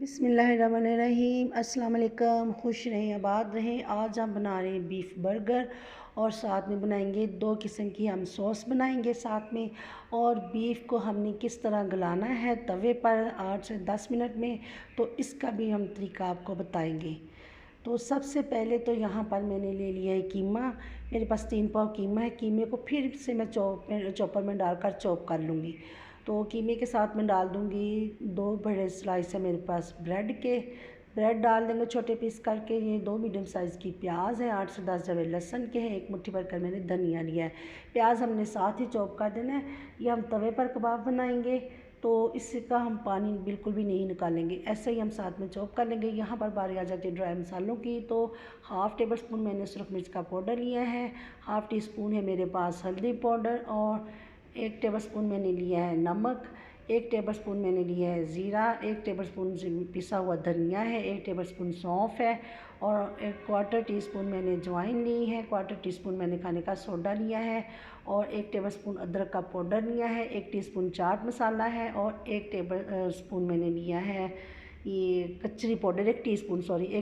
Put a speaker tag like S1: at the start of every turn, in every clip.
S1: बिस्मिल्लाहिर्रहमानिर्रहीम। अस्सलाम वालेकुम। खुश रहें, आबाद रहें। आज हम बना रहे हैं बीफ बर्गर और साथ में बनाएंगे दो किस्म की हम सॉस बनाएंगे साथ में। और बीफ को हमने किस तरह गलाना है तवे पर 8 से 10 मिनट में, तो इसका भी हम तरीका आपको बताएंगे। तो सबसे पहले तो यहाँ पर मैंने ले लिया है कीमा। मेरे पास 3 पाव कीमा है। कीमे को फिर से मैं चॉपर में डालकर चॉप कर लूँगी। तो कीमे के साथ मैं डाल दूँगी 2 बड़े स्लाइस है मेरे पास ब्रेड के। ब्रेड डाल देंगे छोटे पीस करके। ये 2 मीडियम साइज़ की प्याज है, 8 से 10 जवे लहसुन के हैं, 1 मुट्ठी भरकर मैंने धनिया लिया है। प्याज हमने साथ ही चॉप कर देना है। ये हम तवे पर कबाब बनाएंगे तो इसका हम पानी बिल्कुल भी नहीं निकालेंगे, ऐसे ही हम साथ में चॉप कर लेंगे। यहाँ पर बारी आ जाती है ड्राई मसालों की। तो हाफ़ टेबल स्पून मैंने सुरख मिर्च का पाउडर लिया है, हाफ़ टी स्पून है मेरे पास हल्दी पाउडर, और 1 टेबल स्पून मैंने लिया है नमक, 1 टेबल स्पून मैंने लिया है ज़ीरा, 1 टेबल स्पून पिसा हुआ धनिया है, 1 टेबल स्पून सौंफ है, और 1/4 टी स्पून मैंने अजवाइन ली है, 1/4 टी स्पून मैंने खाने का सोडा लिया है, और 1 टेबल स्पून अदरक का पाउडर लिया है, 1 टीस्पून चाट मसाला है, और 1 टेबल स्पून मैंने लिया है ये कचरी पाउडर, 1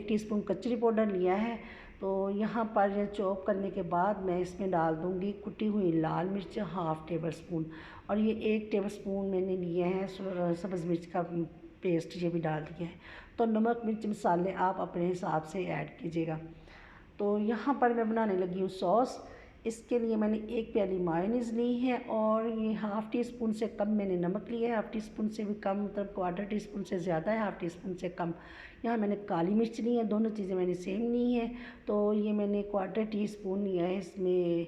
S1: टीस्पून कचरी पाउडर लिया है। तो यहाँ पर ये चॉप करने के बाद मैं इसमें डाल दूँगी कुटी हुई लाल मिर्च हाफ़ टेबल स्पून, और ये 1 टेबल स्पून मैंने लिए हैं सब्ज़ मिर्च का पेस्ट, ये भी डाल दिया है। तो नमक मिर्च मसाले आप अपने हिसाब से ऐड कीजिएगा। तो यहाँ पर मैं बनाने लगी हूँ सॉस। इसके लिए मैंने 1 प्याली मायोनीज़ ली है, और ये हाफ़ टी स्पून से कम मैंने नमक लिया है, हाफ़ टी स्पून से भी कम, मतलब 1/4 टी स्पून से ज़्यादा है, हाफ़ टी स्पून से कम। यहाँ मैंने काली मिर्च ली है, दोनों चीज़ें मैंने सेम ली हैं। तो ये मैंने 1/4 टी स्पून लिया है इसमें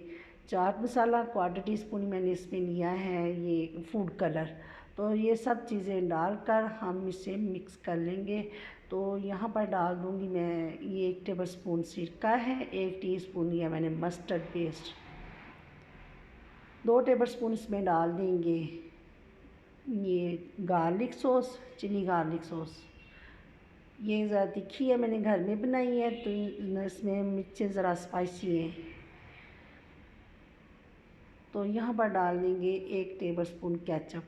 S1: चाट मसाला, 1/4 टी स्पून मैंने इसमें लिया है ये फूड कलर। तो ये सब चीज़ें डालकर हम इसे मिक्स कर लेंगे। तो यहाँ पर डाल दूँगी मैं ये 1 टेबल स्पून सिरका है, 1 टीस्पून लिया मैंने मस्टर्ड पेस्ट, 2 टेबल स्पून इसमें डाल देंगे ये garlic sauce, chilli garlic sauce. ये ज़रा तीखी है, मैंने घर में बनाई है तो इसमें मिर्चें ज़रा स्पाइसी हैं। तो यहाँ पर डाल देंगे 1 टेबल स्पून केचप।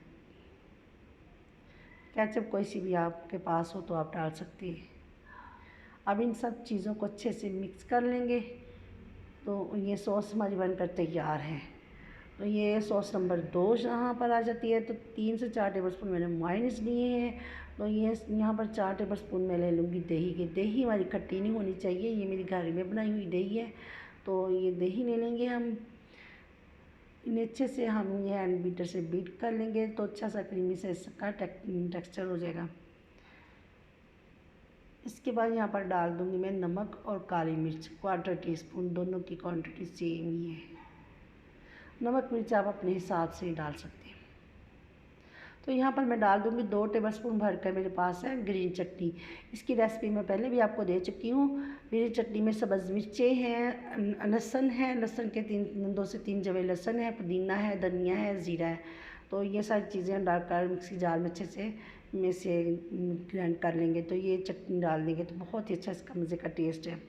S1: केचप कोई सी भी आपके पास हो तो आप डाल सकते हैं। अब इन सब चीज़ों को अच्छे से मिक्स कर लेंगे। तो ये सॉस हमारी बनकर तैयार है। तो ये सॉस नंबर 2 यहाँ पर आ जाती है। तो 3 से 4 टेबल स्पून मैंने मायोनीज़ लिए हैं। तो ये यहाँ पर 4 टेबल स्पून मैं ले लूँगी दही के। दही हमारी खट्टी नहीं होनी चाहिए, ये मेरी घर में बनाई हुई दही है। तो ये दही ले लेंगे हम। इन्हें अच्छे से हम ये हैंड बीटर से बीट कर लेंगे तो अच्छा सा क्रीमी से इसका टेक्सचर हो जाएगा। इसके बाद यहाँ पर डाल दूँगी मैं नमक और काली मिर्च 1/4 टी स्पून, दोनों की क्वांटिटी सेम ही है। नमक मिर्च आप अपने हिसाब से डाल सकते हैं। तो यहाँ पर मैं डाल दूँगी 2 टेबल स्पून भरकर मेरे पास है ग्रीन चटनी। इसकी रेसिपी मैं पहले भी आपको दे चुकी हूँ। ग्रीन चटनी में सब्ज़ मिर्चें हैं, लहसुन है, लहसुन के 2 से 3 जवे लहसुन है, पुदीना है, धनिया है, ज़ीरा है। तो ये सारी चीज़ें डालकर मिक्सी जार में अच्छे से ग्राइंड कर लेंगे। तो ये चटनी डाल देंगे तो बहुत ही अच्छा इसका मज़े का टेस्ट है।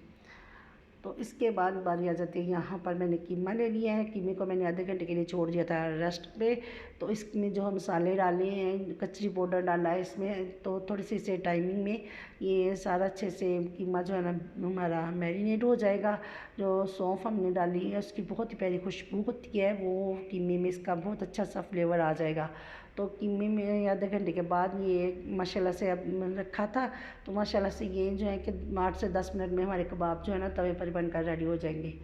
S1: तो इसके बाद बारी आ जाती है, यहाँ पर मैंने कीमा ले लिया है। कीमे को मैंने आधे घंटे के लिए छोड़ दिया था रेस्ट पे। तो इसमें जो मसाले डाले हैं, कचरी पाउडर डाला है इसमें, तो थोड़ी सी इसे टाइमिंग में ये सारा अच्छे से कीमा जो है ना हमारा मैरिनेट हो जाएगा। जो सौंफ हमने डाली है उसकी बहुत ही प्यारी खुशबू होती है, वो कीमे में इसका बहुत अच्छा सा फ्लेवर आ जाएगा। तो कीमे में आधे घंटे के बाद ये माशाल्लाह से अब रखा था। तो माशाल्लाह से ये जो है कि 8 से 10 मिनट में हमारे कबाब जो है ना तवे पर बनकर रेडी हो जाएंगे।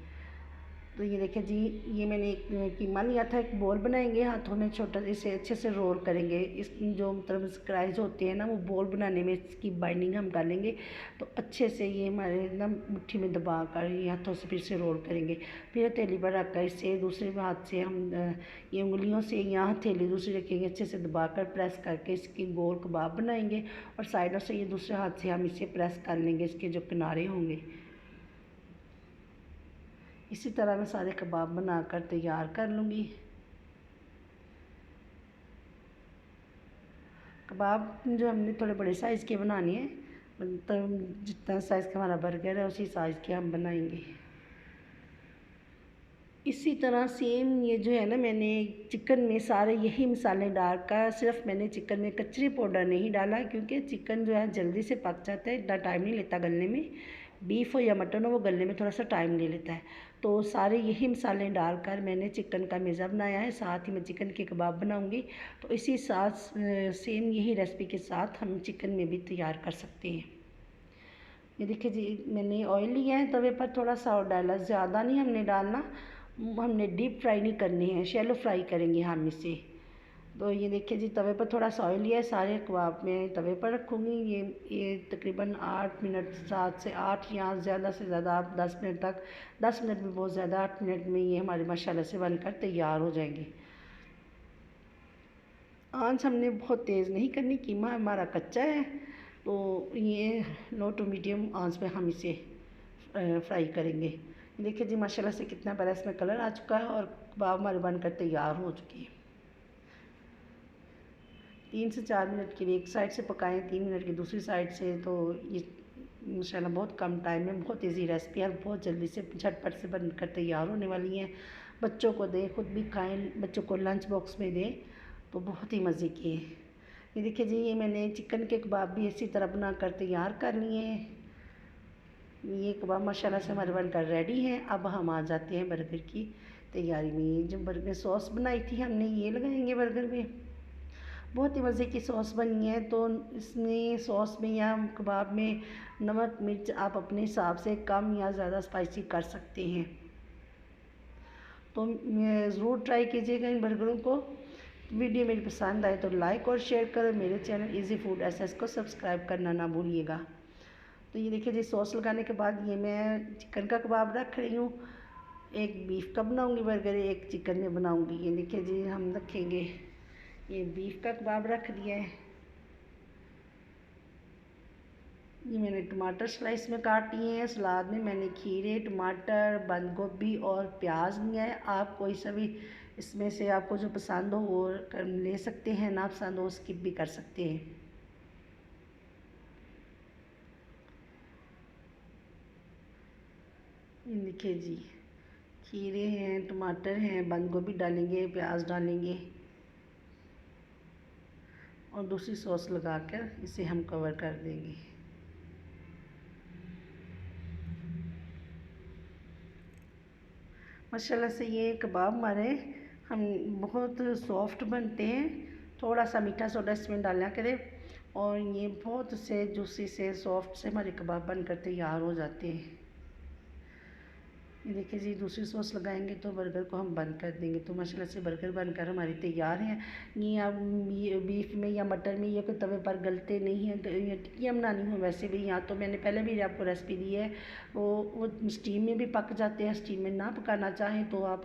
S1: तो ये देखिए जी, ये मैंने एक कीमा लिया था, एक बॉल बनाएंगे हाथों में छोटा, इसे अच्छे से रोल करेंगे। इस जो मतलब स्क्राइज होते हैं ना, वो बॉल बनाने में इसकी बाइंडिंग हम कर लेंगे। तो अच्छे से ये हमारे ना मुट्ठी में दबा कर ये हाथों से फिर से रोल करेंगे। फिर हथेली पर रख कर इसे दूसरे हाथ से हम ये उंगलियों से यहाँ हथेली दूसरी रखेंगे, अच्छे से दबा कर प्रेस करके इसकी गोल कबाब बनाएंगे। और साइडों से ये दूसरे हाथ से हम इसे प्रेस कर लेंगे, इसके जो किनारे होंगे। इसी तरह मैं सारे कबाब बनाकर तैयार कर लूँगी। कबाब जो हमने थोड़े बड़े साइज़ के बनाने हैं, मतलब जितना साइज़ का हमारा बर्गर है उसी साइज़ के हम बनाएंगे। इसी तरह सेम ये जो है ना, मैंने चिकन में सारे यही मसाले डालकर, सिर्फ मैंने चिकन में कचरी पाउडर नहीं डाला क्योंकि चिकन जो है जल्दी से पक जाता है, इतना टाइम नहीं लेता गलने में। बीफ हो या मटन हो, वो गलने में थोड़ा सा टाइम ले लेता है। तो सारे यही मसाले डालकर मैंने चिकन का मेज़ा बनाया है, साथ ही मैं चिकन के कबाब बनाऊँगी। तो इसी साथ सेम यही रेसिपी के साथ हम चिकन में भी तैयार कर सकते हैं। ये देखिए जी, मैंने ऑयल लिया है तवे पर, थोड़ा सा और डाला, ज़्यादा नहीं हमने डालना, हमने डीप फ्राई नहीं करनी है, शैलो फ्राई करेंगे हम इसे। तो ये देखिए जी, तवे पर थोड़ा सा ऑयल लिया है, सारे कबाब मैं तवे पर रखूँगी। ये तकरीबन 8 मिनट, 7 से 8 या ज़्यादा से ज़्यादा आप 10 मिनट तक, 10 मिनट भी बहुत ज़्यादा, 8 मिनट में ये हमारे माशाल्लाह से बनकर तैयार हो जाएंगे। आंच हमने बहुत तेज़ नहीं करनी, कीमा हमारा कच्चा है, तो ये लो टू मीडियम आंच पे हम इसे फ्राई करेंगे। देखिए जी, माशाल्लाह से कितना प्यारा इसमें कलर आ चुका है और कबाब हमारे बनकर तैयार हो चुकी है। 3 से 4 मिनट के लिए एक साइड से पकाएं, 3 मिनट की दूसरी साइड से। तो ये माशाल्लाह बहुत कम टाइम में बहुत ईजी रेसिपी है, बहुत जल्दी से झटपट से बनकर तैयार होने वाली हैं। बच्चों को दें, खुद भी खाएं, बच्चों को लंच बॉक्स में दें, तो बहुत ही मज़े की है। ये देखिए जी, ये मैंने चिकन के कबाब भी इसी तरह बनाकर तैयार कर लिए हैं। ये कबाब माशाल्लाह से हमारे बनकर रेडी हैं। अब हम आ जाते हैं बर्गर की तैयारी में। जो बर्गर सॉस बनाई थी हमने, ये लगाएंगे बर्गर में। बहुत ही मज़े की सॉस बनी है। तो इसमें सॉस में या कबाब में नमक मिर्च आप अपने हिसाब से कम या ज़्यादा स्पाइसी कर सकते हैं। तो ज़रूर ट्राई कीजिएगा इन बर्गरों को। वीडियो मेरी पसंद आए तो लाइक और शेयर करो। मेरे चैनल इजी फूड एसएस को सब्सक्राइब करना ना भूलिएगा। तो ये देखिए जी, सॉस लगाने के बाद ये मैं चिकन का कबाब रख रही हूँ। एक बीफ का बनाऊँगी बर्गर, एक चिकन में बनाऊँगी। ये देखिए जी, हम रखेंगे, ये बीफ का कबाब रख दिया है। ये मैंने टमाटर स्लाइस में काट लिए हैं। सलाद में मैंने खीरे, टमाटर, बंद गोभी और प्याज लिया है। आप कोई सा भी इसमें से आपको जो पसंद हो वो ले सकते हैं, ना पसंद हो स्किप भी कर सकते हैं। ये देखिए जी, खीरे हैं, टमाटर हैं, बंद गोभी डालेंगे, प्याज डालेंगे और दूसरी सॉस लगाकर इसे हम कवर कर देंगे। माशाल्लाह से ये कबाब हमारे हम बहुत सॉफ्ट बनते हैं। थोड़ा सा मीठा सोडा इसमें डाला करें और ये बहुत से जूसी से सॉफ्ट से हमारे कबाब बनकर तैयार हो जाते हैं। ये देखिए जी, दूसरी सॉस लगाएंगे तो बर्गर को हम बंद कर देंगे। तो माशाल्लाह से बर्गर बनकर हमारी तैयार हैं। ये आप बीफ में या मटन में ये कोई तवे पर गलते नहीं हैं। टिक्कियाँ बनानी हो वैसे भी, यहाँ तो मैंने पहले भी आपको रेसिपी दी है, वो स्टीम में भी पक जाते हैं। स्टीम में ना पकाना चाहें तो आप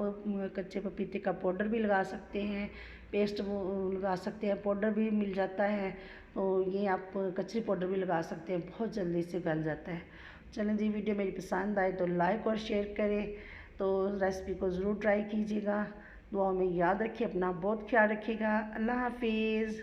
S1: कच्चे पपीते का पाउडर भी लगा सकते हैं, पेस्ट वो लगा सकते हैं, पाउडर भी मिल जाता है। तो ये आप कचरी पाउडर भी लगा सकते हैं, बहुत जल्दी से गल जाता है। चलें जी, वीडियो मेरी पसंद आए तो लाइक और शेयर करें। तो रेसिपी को ज़रूर ट्राई कीजिएगा। दुआ में याद रखिए, अपना बहुत ख्याल रखिएगा। अल्लाह हाफिज़।